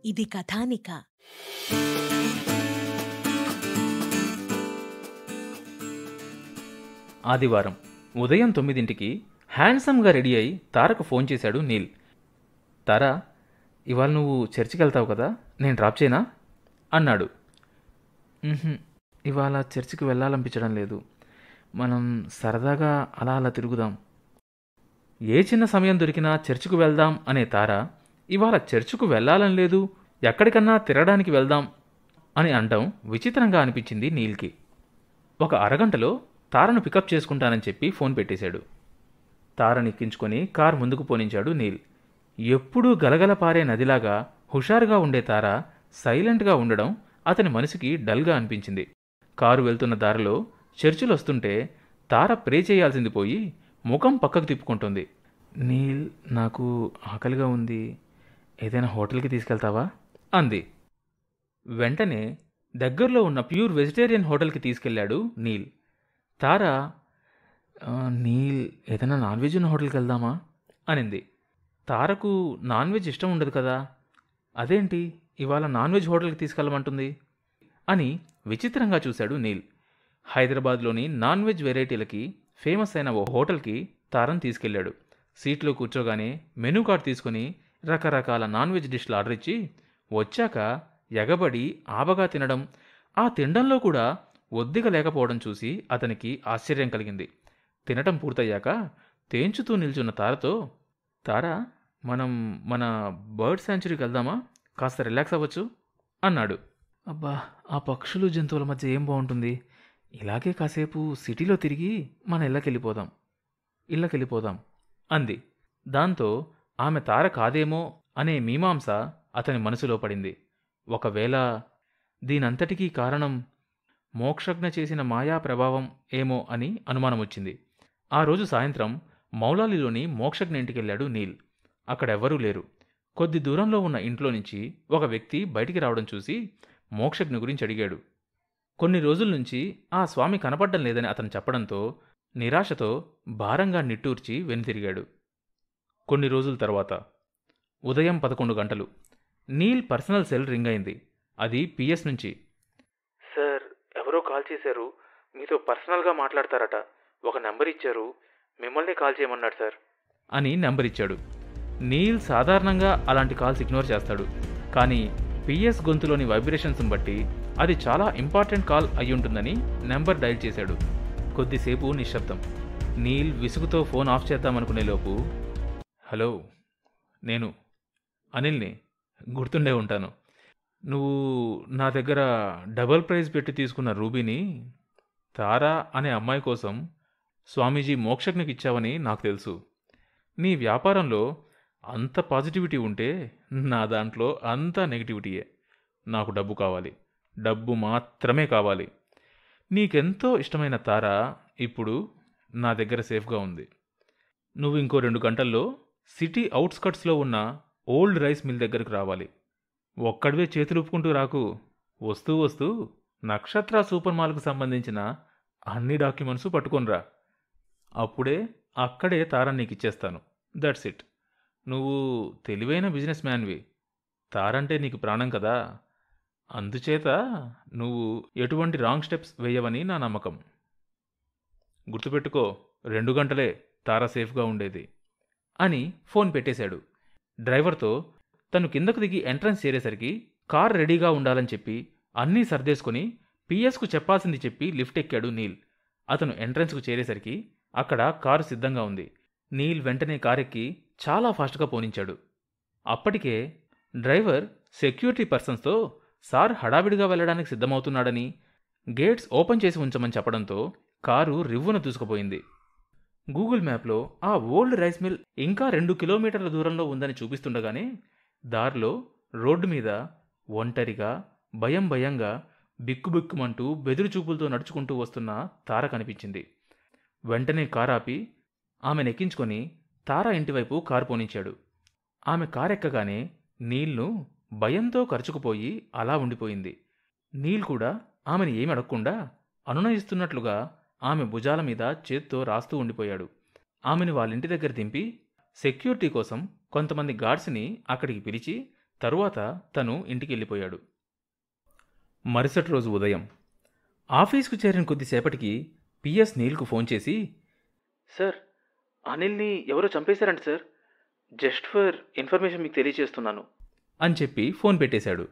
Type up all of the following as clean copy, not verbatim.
ఇది కథానిక. ఆదివారం ఉదయం 9ంటికి హ్యాండ్సమ్గా రెడీ అయి తారకు ఫోన్ చేశాడు నీల్. తారా, ఇవాళ నువ్వు చర్చికి వెళ్తావు కదా, నేను డ్రాప్ చేయనా అన్నాడు. ఇవాళ చర్చికి వెళ్ళాలనిపించడం లేదు, మనం సరదాగా అలా అలా తిరుగుదాం. ఏ చిన్న సమయం దొరికినా చర్చికి వెళ్దాం అనే తార ఇవాళ చర్చికి వెళ్ళాలని లేదు, ఎక్కడికన్నా తిరగడానికి వెళ్దాం అని అనడం విచిత్రంగా అనిపించింది నీల్కి. ఒక అరగంటలో తారను పికప్ చేసుకుంటానని చెప్పి ఫోన్ పెట్టేశాడు. తారని ఎక్కించుకొని కార్ ముందుకు పోనించాడు నీల్. ఎప్పుడూ గలగల పారే నదిలాగా హుషారుగా ఉండే తార సైలెంట్గా ఉండడం అతని మనసుకి డల్గా అనిపించింది. కారు వెళ్తున్న దారిలో చర్చిలు వస్తుంటే తార ప్రే చేయాల్సింది పోయి ముఖం పక్కకు తిప్పుకుంటుంది. నీల్, నాకు ఆకలిగా ఉంది, ఏదైనా హోటల్కి తీసుకెళ్తావా అంది. వెంటనే దగ్గరలో ఉన్న ప్యూర్ వెజిటేరియన్ హోటల్కి తీసుకెళ్లాడు నీల్. తార, నీల్, ఏదైనా నాన్ వెజ్ ఉన్న హోటల్కి వెళ్దామా అనింది. తారకు నాన్ వెజ్ ఇష్టం ఉండదు కదా, అదేంటి ఇవాళ నాన్ వెజ్ హోటల్కి తీసుకెళ్ళమంటుంది అని విచిత్రంగా చూశాడు నీల్. హైదరాబాద్లోని నాన్ వెజ్ వెరైటీలకి ఫేమస్ అయిన ఓ హోటల్కి తారను తీసుకెళ్లాడు. సీట్లో కూర్చోగానే మెనూ కార్డ్ తీసుకుని రకరకాల నాన్ వెజ్ డిష్లు ఆర్డర్ ఇచ్చి వచ్చాక ఎగబడి ఆబగా తినడం, ఆ తినడంలో కూడా ఒద్దిక లేకపోవడం చూసి అతనికి ఆశ్చర్యం కలిగింది. తినటం పూర్తయ్యాక తేంచుతూ నిల్చున్న తారతో, తారా, మనం మన బర్డ్ శాంచురీకి వెళ్దామా, కాస్త రిలాక్స్ అవ్వచ్చు అన్నాడు. అబ్బా, ఆ పక్షులు జంతువుల మధ్య ఏం బాగుంటుంది, ఇలాగే కాసేపు సిటీలో తిరిగి మన ఇళ్ళకెళ్ళిపోదాం అంది. దాంతో ఆమె తార కాదేమో అనే మీమాంస అతని మనసులో పడింది. ఒకవేళ దీనంతటికీ కారణం మోక్షజ్ఞ చేసిన మాయా ప్రభావం ఏమో అని అనుమానమొచ్చింది. ఆ రోజు సాయంత్రం మౌలాలిలోని మోక్షజ్ఞ ఇంటికెళ్లాడు నీల్. అక్కడెవ్వరూ లేరు. కొద్ది దూరంలో ఉన్న ఇంట్లో నుంచి ఒక వ్యక్తి బయటికి రావడం చూసి మోక్షజ్ఞ గురించి అడిగాడు. కొన్ని రోజుల నుంచి ఆ స్వామి కనపడ్డం లేదని అతను చెప్పడంతో నిరాశతో భారంగా నిట్టూర్చి వెనుతిరిగాడు. కొన్ని రోజుల తర్వాత ఉదయం 11 గంటలు నీల్ పర్సనల్ సెల్ రింగ్ అయింది. అది పిఎస్ నుంచి. సార్, ఎవరో కాల్ చేశారు, మీతో పర్సనల్గా మాట్లాడతారట, ఒక నెంబర్ ఇచ్చారు, మిమ్మల్ని కాల్ చేయమన్నాడు సార్ అని నెంబర్ ఇచ్చాడు. నీల్ సాధారణంగా అలాంటి కాల్స్ ఇగ్నోర్ చేస్తాడు. కానీ పిఎస్ గొంతులోని వైబ్రేషన్స్ బట్టి అది చాలా ఇంపార్టెంట్ కాల్ అయ్యుంటుందని నెంబర్ డైల్ చేశాడు. కొద్దిసేపు నిశ్శబ్దం. నీల్ విసుగుతో ఫోన్ ఆఫ్ చేద్దామనుకునేలోపు, హలో, నేను అనిల్ని, గుర్తుండే ఉంటాను. నువ్వు నా దగ్గర డబల్ ప్రైజ్ పెట్టి తీసుకున్న రూబీని తారా అనే అమ్మాయి కోసం స్వామీజీ మోక్షజ్ఞకి ఇచ్చావని నాకు తెలుసు. నీ వ్యాపారంలో అంత పాజిటివిటీ ఉంటే నా దాంట్లో అంతా నెగిటివిటీయే. నాకు డబ్బు కావాలి, డబ్బు మాత్రమే కావాలి. నీకెంతో ఇష్టమైన తార ఇప్పుడు నా దగ్గర సేఫ్గా ఉంది. నువ్వు ఇంకో 2 గంటల్లో సిటీ అవుట్స్కట్స్లో ఉన్న ఓల్డ్ రైస్ మిల్ దగ్గరకు రావాలి. ఒక్కడివే చేతులు ఒప్పుకుంటూ రాకు, వస్తూ వస్తూ నక్షత్ర సూపర్ మాల్కు సంబంధించిన అన్ని డాక్యుమెంట్స్ పట్టుకొనిరా. అప్పుడే అక్కడే తార నీకు ఇచ్చేస్తాను. That's it. నువ్వు తెలివైన బిజినెస్ మ్యాన్వి, తారంటే నీకు ప్రాణం కదా, అందుచేత నువ్వు ఎటువంటి రాంగ్ స్టెప్స్ వేయవని నా నమ్మకం. గుర్తుపెట్టుకో, 2 గంటలే తార సేఫ్గా ఉండేది అని ఫోన్ పెట్టేశాడు. డ్రైవర్తో తను కిందకు దిగి ఎంట్రన్స్ చేరేసరికి కార్ రెడీగా ఉండాలని చెప్పి అన్నీ సర్దేసుకుని పిఎస్కు చెప్పాల్సింది చెప్పి లిఫ్ట్ ఎక్కాడు నీల్. అతను ఎంట్రన్స్కు చేరేసరికి అక్కడ కారు సిద్ధంగా ఉంది. నీల్ వెంటనే కారెక్కి చాలా ఫాస్ట్గా పోనించాడు. అప్పటికే డ్రైవర్ సెక్యూరిటీ పర్సన్స్తో సార్ హడావిడిగా వెళ్ళడానికి సిద్ధమవుతున్నాడని, గేట్స్ ఓపెన్ చేసి ఉంచమని చెప్పడంతో కారు రివ్వున దూసుకుపోయింది. గూగుల్ మ్యాప్లో ఆ ఓల్డ్ రైస్ మిల్ ఇంకా 2 కిలోమీటర్ల దూరంలో ఉందని చూపిస్తుండగానే దారిలో రోడ్డు మీద ఒంటరిగా భయంగా బిక్కుబిక్కుమంటూ బెదురు చూపులతో నడుచుకుంటూ వస్తున్న తార కనిపించింది. వెంటనే కారాపి ఆమెనెక్కించుకొని తార ఇంటివైపు కారు పోనించాడు. ఆమె కారెక్కగానే నీల్ను భయంతో కరుచుకుపోయి అలా ఉండిపోయింది. నీల్ కూడా ఆమెను ఏమి అడగకుండా అనునయిస్తున్నట్లుగా ఆమె భుజాల మీద చేత్తో రాస్తూ ఉండిపోయాడు. ఆమెను వాళ్ళింటి దగ్గర దింపి సెక్యూరిటీ కోసం కొంతమంది గార్డ్స్ని అక్కడికి పిలిచి తరువాత తను ఇంటికి వెళ్ళిపోయాడు. మరుసటి రోజు ఉదయం ఆఫీస్కు చేరిన కొద్దిసేపటికి పిఎస్ నీల్కు ఫోన్ చేసి, సార్, అనిల్ని ఎవరో చంపేశారంట సార్, జస్ట్ ఫర్ ఇన్ఫర్మేషన్ మీకు తెలియజేస్తున్నాను అని చెప్పి ఫోన్ పెట్టేశాడు.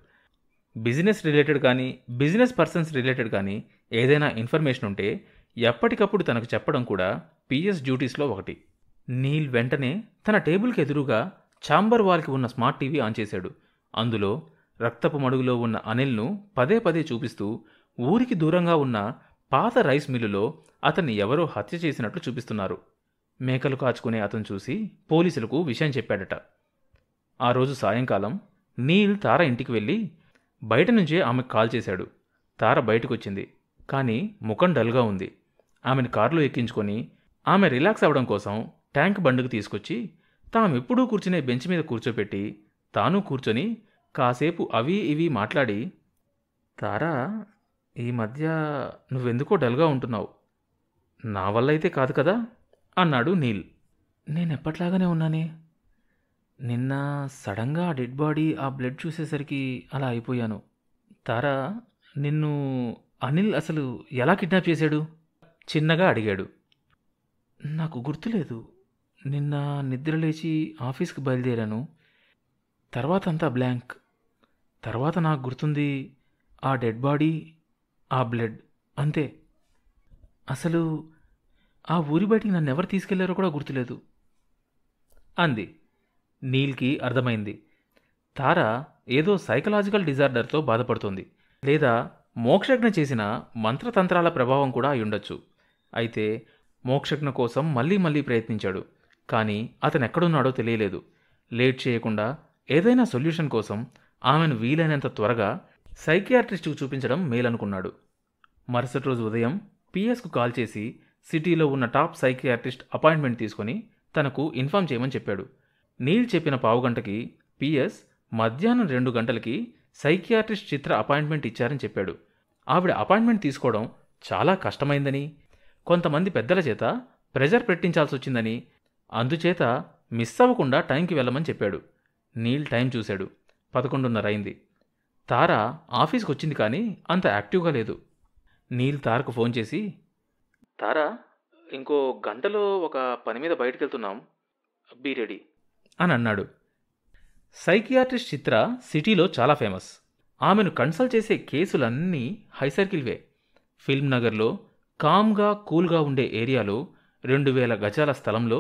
బిజినెస్ రిలేటెడ్ కానీ బిజినెస్ పర్సన్స్ రిలేటెడ్ కానీ ఏదైనా ఇన్ఫర్మేషన్ ఉంటే ఎప్పటికప్పుడు తనకు చెప్పడం కూడా పిఎస్ డ్యూటీస్లో ఒకటి. నీల్ వెంటనే తన టేబుల్కి ఎదురుగా ఛాంబర్ వాల్కి ఉన్న స్మార్ట్ టీవీ ఆన్ చేశాడు. అందులో రక్తపు మడుగులో ఉన్న అనిల్ను పదే పదే చూపిస్తూ ఊరికి దూరంగా ఉన్న పాత రైస్ మిల్లులో అతన్ని ఎవరో హత్య చేసినట్లు చూపిస్తున్నారు. మేకలు కాచుకునే అతను చూసి పోలీసులకు విషయం చెప్పాడట. ఆ రోజు సాయంకాలం నీల్ తార ఇంటికి వెళ్ళి బయట నుంచే ఆమెకు కాల్ చేశాడు. తార బయటకొచ్చింది, కానీ ముఖం డల్గా ఉంది. ఆమెను కారులో ఎక్కించుకొని ఆమె రిలాక్స్ అవ్వడం కోసం ట్యాంక్ బండుకు తీసుకొచ్చి తామెప్పుడూ కూర్చునే బెంచ్ మీద కూర్చోపెట్టి తాను కూర్చొని కాసేపు అవి ఇవి మాట్లాడి, తారా, ఈ మధ్య నువ్వెందుకో డల్గా ఉంటున్నావు, నా వల్ల అయితే కాదు కదా అన్నాడు నీల్. నేనెప్పట్లాగానే ఉన్నానే, నిన్న సడన్గా ఆ డెడ్ బాడీ ఆ బ్లడ్ చూసేసరికి అలా అయిపోయాను. తారా, నిన్ను అనిల్ అసలు ఎలా కిడ్నాప్ చేశాడు చిన్నగా అడిగాడు. నాకు గుర్తులేదు, నిన్న నిద్రలేచి ఆఫీస్కి బయలుదేరాను, తర్వాత అంతా బ్లాంక్. తర్వాత నాకు గుర్తుంది ఆ డెడ్ బాడీ, ఆ బ్లడ్, అంతే. అసలు ఆ ఊరి బయటికి నన్ను ఎవరు తీసుకెళ్లారో కూడా గుర్తులేదు అంది. నీల్కి అర్థమైంది, తార ఏదో సైకలాజికల్ డిజార్డర్తో బాధపడుతుంది, లేదా మోక్షజ్ఞ చేసిన మంత్రతంత్రాల ప్రభావం కూడా అయ్యుండొచ్చు. అయితే మోక్షజ్ఞ కోసం మళ్ళీ మళ్ళీ ప్రయత్నించాడు, కానీ అతను ఎక్కడున్నాడో తెలియలేదు. లేట్ చేయకుండా ఏదైనా సొల్యూషన్ కోసం ఆమెను వీలైనంత త్వరగా సైకియాట్రిస్టుకు చూపించడం మేలనుకున్నాడు. మరుసటి రోజు ఉదయం పిఎస్కు కాల్ చేసి సిటీలో ఉన్న టాప్ సైకియాట్రిస్ట్ అపాయింట్మెంట్ తీసుకొని తనకు ఇన్ఫామ్ చేయమని చెప్పాడు. నీల్ చెప్పిన పావుగంటకి పిఎస్ మధ్యాహ్నం 2 గంటలకి సైకియాట్రిస్ట్ చిత్ర అపాయింట్మెంట్ ఇచ్చారని చెప్పాడు. ఆవిడ అపాయింట్మెంట్ తీసుకోవడం చాలా కష్టమైందని, కొంతమంది పెద్దల చేత ప్రెజర్ పెట్టించాల్సి వచ్చిందని, అందుచేత మిస్ అవ్వకుండా టైంకి వెళ్ళమని చెప్పాడు. నీల్ టైం చూశాడు, 11:30 అయింది. తార ఆఫీస్కి వచ్చింది, కానీ అంత యాక్టివ్గా లేదు. నీల్ తారకు ఫోన్ చేసి, తారా, ఇంకో గంటలో ఒక పని మీద బయటకు వెళ్తున్నాం, బీ రెడీ అని అన్నాడు. సైకియాట్రిస్ట్ చిత్ర సిటీలో చాలా ఫేమస్. ఆమెను కన్సల్ట్ చేసే కేసులన్నీ హై సర్కిల్వే. ఫిల్మ్ నగర్లో కామ్గా కూల్గా ఉండే ఏరియాలో 2000 గజాల స్థలంలో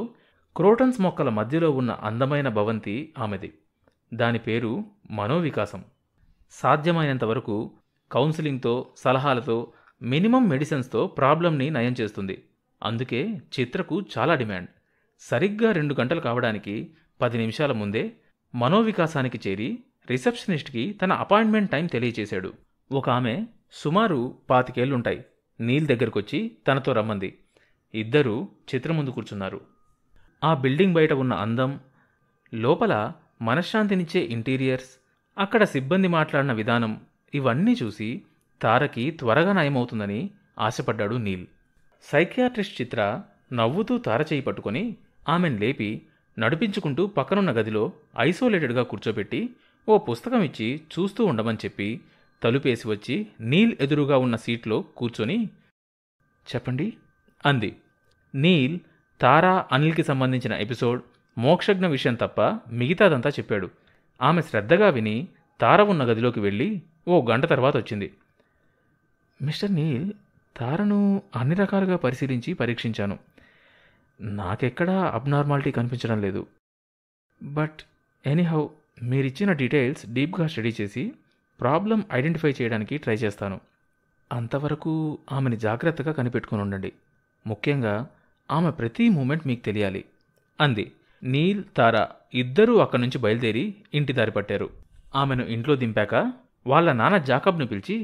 క్రోటన్స్ మొక్కల మధ్యలో ఉన్న అందమైన భవంతి ఆమెది. దాని పేరు మనోవికాసం. సాధ్యమైనంత వరకు కౌన్సిలింగ్తో, సలహాలతో, మినిమం మెడిసిన్స్తో ప్రాబ్లంని నయం చేస్తుంది. అందుకే చిత్రకు చాలా డిమాండ్. సరిగ్గా 2 గంటలు కావడానికి 10 నిమిషాల ముందే మనోవికాసానికి చేరి రిసెప్షనిస్ట్కి తన అపాయింట్మెంట్ టైం తెలియచేశాడు. ఒక ఆమె సుమారు 25 ఏళ్లుంటాయి. నీల్ దగ్గరకొచ్చి తనతో రమ్మంది. ఇద్దరూ చిత్రం ముందు కూర్చున్నారు. ఆ బిల్డింగ్ బయట ఉన్న అందం, లోపల మనశ్శాంతినిచ్చే ఇంటీరియర్స్, అక్కడ సిబ్బంది మాట్లాడిన విధానం, ఇవన్నీ చూసి తారకి త్వరగా నయమవుతుందని ఆశపడ్డాడు నీల్. సైకియాట్రిస్ట్ చిత్ర నవ్వుతూ తార చేయి పట్టుకొని ఆమెను లేపి నడిపించుకుంటూ పక్కనున్న గదిలో ఐసోలేటెడ్గా కూర్చోబెట్టి ఓ పుస్తకం ఇచ్చి చూస్తూ ఉండమని చెప్పి తలుపేసి వచ్చి నీల్ ఎదురుగా ఉన్న సీట్లో కూర్చొని, చెప్పండి అంది. నీల్ తారా, అనిల్కి సంబంధించిన ఎపిసోడ్, మోక్షజ్ఞ విషయం తప్ప మిగతాదంతా చెప్పాడు. ఆమె శ్రద్ధగా విని తార ఉన్న గదిలోకి వెళ్ళి ఓ గంట తర్వాత వచ్చింది. మిస్టర్ నీల్, తారను అన్ని రకాలుగా పరిశీలించి పరీక్షించాను. నాకెక్కడా అబ్నార్మాలిటీ కనిపించడం లేదు. బట్ ఎనీహౌ, మీరిచ్చిన డీటెయిల్స్ డీప్గా స్టడీ చేసి ప్రాబ్లం ఐడెంటిఫై చేయడానికి ట్రై చేస్తాను. అంతవరకు ఆమెని జాగ్రత్తగా కనిపెట్టుకుని ఉండండి. ముఖ్యంగా ఆమె ప్రతి మూమెంట్ మీకు తెలియాలి అంది. నీల్, తార ఇద్దరూ అక్కడి నుంచి బయలుదేరి ఇంటి దారి పట్టారు. ఆమెను ఇంట్లో దింపాక వాళ్ళ నాన్న జాకబ్ను పిలిచి,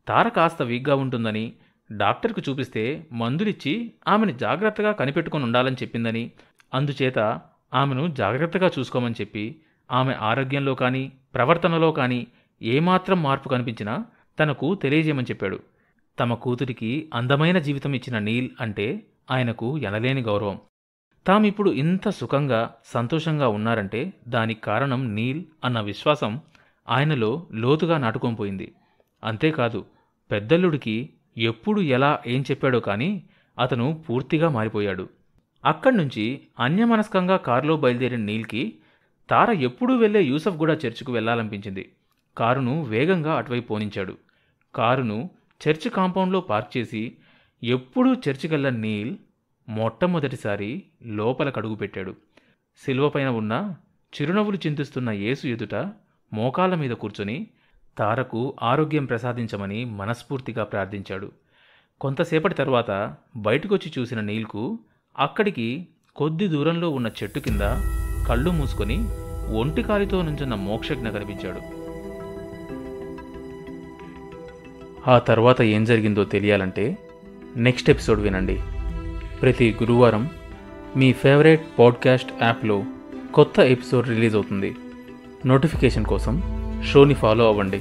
తార కాస్త వీక్గా ఉంటుందని, డాక్టర్కు చూపిస్తే మందులిచ్చి ఆమెను జాగ్రత్తగా కనిపెట్టుకుని ఉండాలని చెప్పిందని, అందుచేత ఆమెను జాగ్రత్తగా చూసుకోమని చెప్పి ఆమె ఆరోగ్యంలో కానీ ప్రవర్తనలో కానీ ఏమాత్రం మార్పు కనిపించినా తనకు తెలియజేయమని చెప్పాడు. తమ కూతురికి అందమైన జీవితం ఇచ్చిన నీల్ అంటే ఆయనకు ఎనలేని గౌరవం. తామిప్పుడు ఇంత సుఖంగా సంతోషంగా ఉన్నారంటే దానికి కారణం నీల్ అన్న విశ్వాసం ఆయనలో లోతుగా నాటుకొని పోయింది. అంతేకాదు, పెద్దల్లుడికి ఎప్పుడు ఎలా ఏం చెప్పాడో కానీ అతను పూర్తిగా మారిపోయాడు. అక్కడ్నుంచి అన్యమనస్కంగా కారులో బయలుదేరిన నీల్కి తార ఎప్పుడూ వెళ్లే యూసఫ్గూడ చర్చికు వెళ్లాలనిపించింది. కారును వేగంగా అటువైపు పోనించాడు. కారును చర్చి కాంపౌండ్లో పార్క్ చేసి ఎప్పుడూ చర్చికెళ్లని నీల్ మొట్టమొదటిసారి లోపల కడుగుపెట్టాడు. శిలువపైన ఉన్న చిరునవ్వులు చింతిస్తున్న యేసు ఎదుట మోకాళ్ళ మీద కూర్చొని తారకు ఆరోగ్యం ప్రసాదించమని మనస్ఫూర్తిగా ప్రార్థించాడు. కొంతసేపటి తర్వాత బయటకొచ్చి చూసిన నీల్కు అక్కడికి కొద్ది దూరంలో ఉన్న చెట్టు కింద కళ్ళు మూసుకొని ఒంటికాలితో నుంచున్న మోక్షజ్ఞ కనిపించాడు. ఆ తర్వాత ఏం జరిగిందో తెలియాలంటే నెక్స్ట్ ఎపిసోడ్ వినండి. ప్రతి గురువారం మీ ఫేవరెట్ పాడ్కాస్ట్ యాప్లో కొత్త ఎపిసోడ్ రిలీజ్ అవుతుంది. నోటిఫికేషన్ కోసం షోని ఫాలో అవ్వండి.